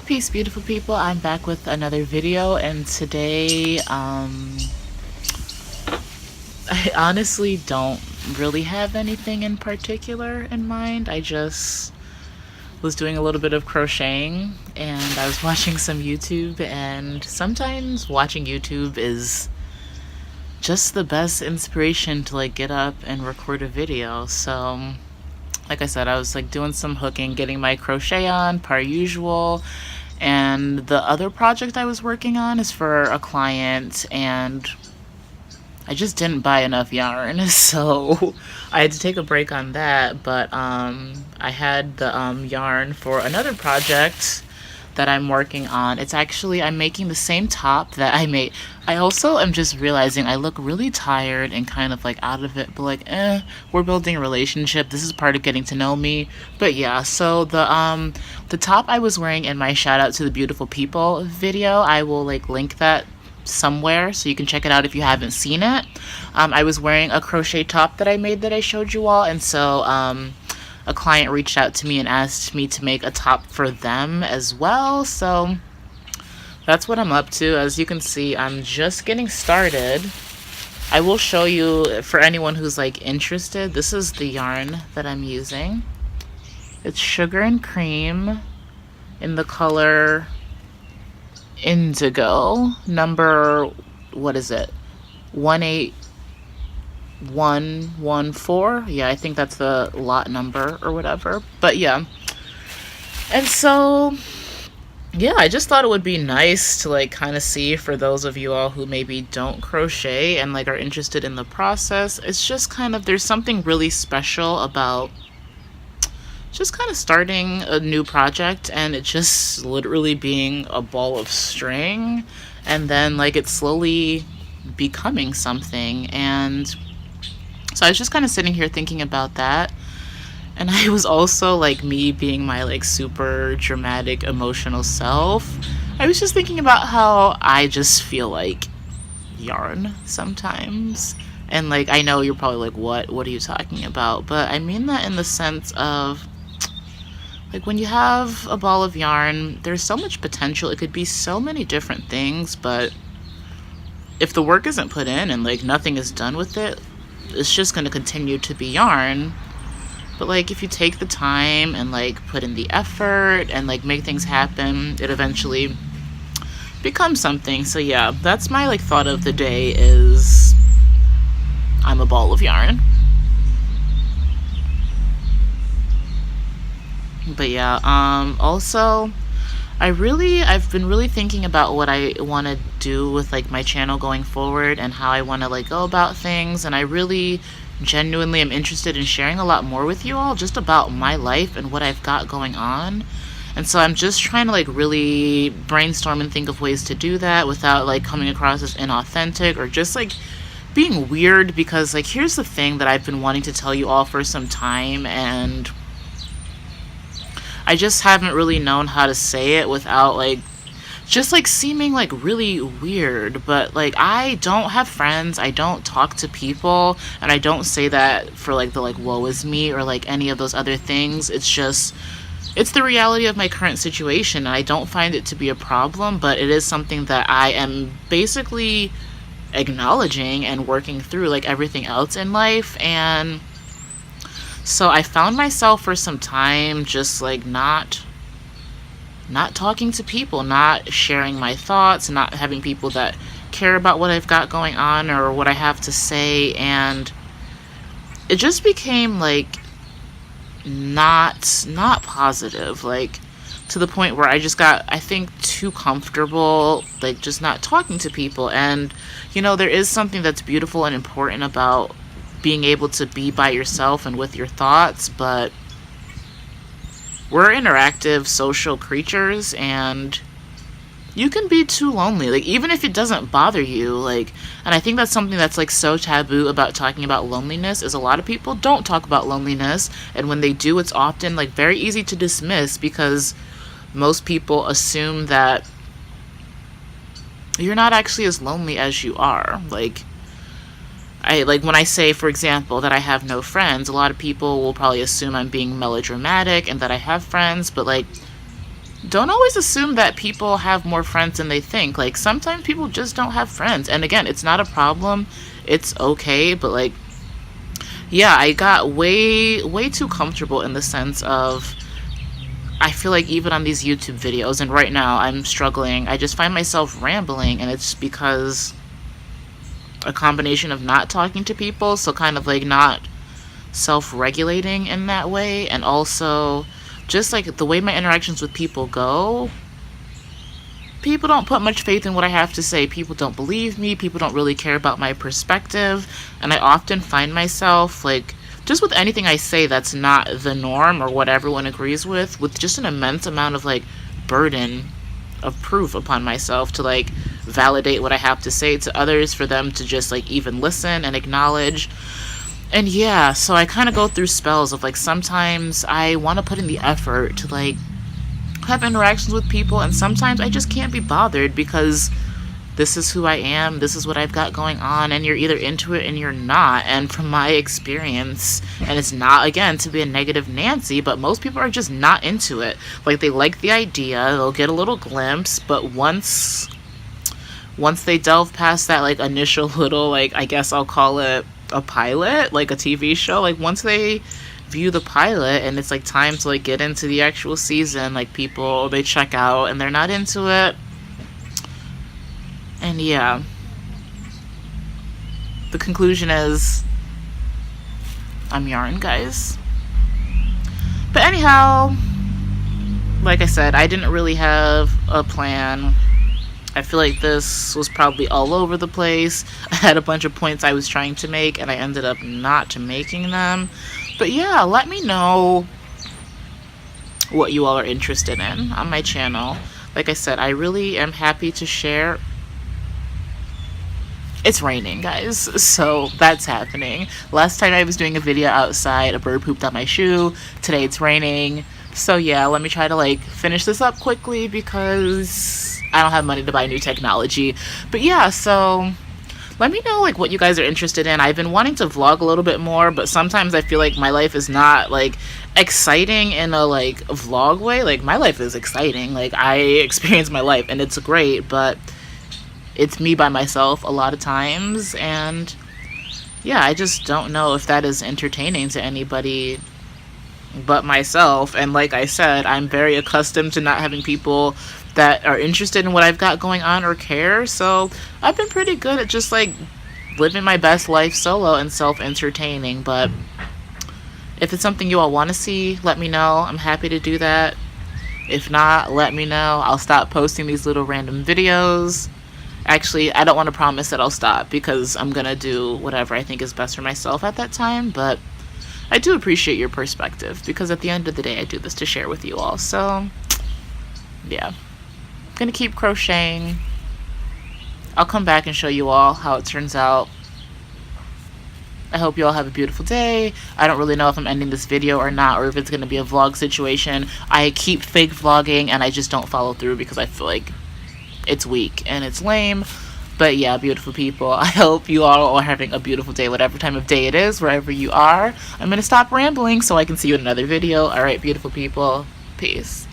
Peace, beautiful people. I'm back with another video, and today I honestly don't really have anything in particular in mind. I just was doing a little bit of crocheting, and I was watching some YouTube, and sometimes watching YouTube is just the best inspiration to like get up and record a video. So like I said, I was like doing some hooking, getting my crochet on per usual. And the other project I was working on is for a client, and I just didn't buy enough yarn, so I had to take a break on that. But I had the yarn for another project that I'm working on. It's actually, I'm making the same top that I made. I also am just realizing I look really tired and kind of like out of it, but like, we're building a relationship. This is part of getting to know me. But yeah, so the top I was wearing in my shout out to the beautiful people video, I will like link that somewhere so you can check it out if you haven't seen it. I was wearing a crochet top that I made that I showed you all, and so a client reached out to me and asked me to make a top for them as well. So that's what I'm up to. As you can see, I'm just getting started. I will show you, for anyone who's like interested, this is the yarn that I'm using. It's Sugar and Cream in the color Indigo, number, what is it, 18114. Yeah, I think that's the lot number or whatever. But yeah, and so yeah, I just thought it would be nice to like kind of see, for those of you all who maybe don't crochet and like are interested in the process. It's just kind of, there's something really special about just kind of starting a new project and it just literally being a ball of string, and then like it's slowly becoming something. And so I was just kind of sitting here thinking about that, and I was also like, me being my like super dramatic emotional self, I was just thinking about how I just feel like yarn sometimes. And like, I know you're probably like, what are you talking about? But I mean that in the sense of like, when you have a ball of yarn, there's so much potential. It could be so many different things, but if the work isn't put in and like nothing is done with it, it's just going to continue to be yarn. But like, if you take the time and like put in the effort and like make things happen, it eventually becomes something. So yeah, that's my like thought of the day, is I'm a ball of yarn. But yeah, also I've been really thinking about what I want to do with like my channel going forward and how I want to like go about things, and I really genuinely am interested in sharing a lot more with you all just about my life and what I've got going on. And so I'm just trying to like really brainstorm and think of ways to do that without like coming across as inauthentic or just like being weird, because like, here's the thing that I've been wanting to tell you all for some time, and I just haven't really known how to say it without like just like seeming like really weird. But like, I don't have friends, I don't talk to people, and I don't say that for like the like woe is me or like any of those other things. It's just, it's the reality of my current situation, and I don't find it to be a problem, but it is something that I am basically acknowledging and working through like everything else in life. And so I found myself for some time just like not talking to people, not sharing my thoughts, not having people that care about what I've got going on or what I have to say. And it just became like not positive, like to the point where I just got, I think, too comfortable like just not talking to people. And you know, there is something that's beautiful and important about being able to be by yourself and with your thoughts, but we're interactive social creatures, and you can be too lonely, like even if it doesn't bother you, like, and I think that's something that's like so taboo about talking about loneliness, is a lot of people don't talk about loneliness, and when they do, it's often like very easy to dismiss, because most people assume that you're not actually as lonely as you are. Like, when I say, for example, that I have no friends, a lot of people will probably assume I'm being melodramatic and that I have friends, but like, don't always assume that people have more friends than they think. Like, sometimes people just don't have friends. And again, it's not a problem. It's okay. But, like, yeah, I got way too comfortable in the sense of, I feel like even on these YouTube videos, and right now I'm struggling, I just find myself rambling, and it's because a combination of not talking to people, so kind of like not self-regulating in that way, and also just like the way my interactions with people go, people don't put much faith in what I have to say. People don't believe me. People don't really care about my perspective. And I often find myself, like, just with anything I say that's not the norm or what everyone agrees with just an immense amount of, like, burden of proof upon myself to, like, validate what I have to say to others, for them to just, like, even listen and acknowledge. And yeah, so I kind of go through spells of, like, sometimes I want to put in the effort to, like, have interactions with people, and sometimes I just can't be bothered because this is who I am, this is what I've got going on, and you're either into it and you're not. And from my experience, and it's not, again, to be a negative Nancy, but most people are just not into it. Like, they like the idea, they'll get a little glimpse, but once they delve past that, like, initial little, like, I guess I'll call it a pilot, like a TV show, like, once they view the pilot and it's like time to, like, get into the actual season, like, people, they check out and they're not into it. And yeah, the conclusion is I'm yarn, guys. But anyhow, like I said, I didn't really have a plan. I feel like this was probably all over the place. I had a bunch of points I was trying to make and I ended up not making them. But yeah, let me know what you all are interested in on my channel. Like I said, I really am happy to share. It's raining, guys, so that's happening. Last time I was doing a video outside, a bird pooped on my shoe. Today it's raining. So yeah, let me try to, like, finish this up quickly because I don't have money to buy new technology. But yeah, so let me know, like, what you guys are interested in. I've been wanting to vlog a little bit more, but sometimes I feel like my life is not, like, exciting in a, like, vlog way. Like, my life is exciting. Like, I experience my life and it's great, but it's me by myself a lot of times. And yeah, I just don't know if that is entertaining to anybody but myself. And like I said, I'm very accustomed to not having people that are interested in what I've got going on or care. So I've been pretty good at just, like, living my best life solo and self-entertaining. But if it's something you all want to see, let me know. I'm happy to do that. If not, let me know. I'll stop posting these little random videos. Actually, I don't want to promise that I'll stop because I'm going to do whatever I think is best for myself at that time. But I do appreciate your perspective because at the end of the day, I do this to share with you all. So yeah, I'm going to keep crocheting. I'll come back and show you all how it turns out. I hope you all have a beautiful day. I don't really know if I'm ending this video or not, or if it's going to be a vlog situation. I keep fake vlogging and I just don't follow through because I feel like it's weak and it's lame. But yeah, beautiful people, I hope you all are having a beautiful day, whatever time of day it is, wherever you are. I'm going to stop rambling so I can see you in another video. Alright, beautiful people. Peace.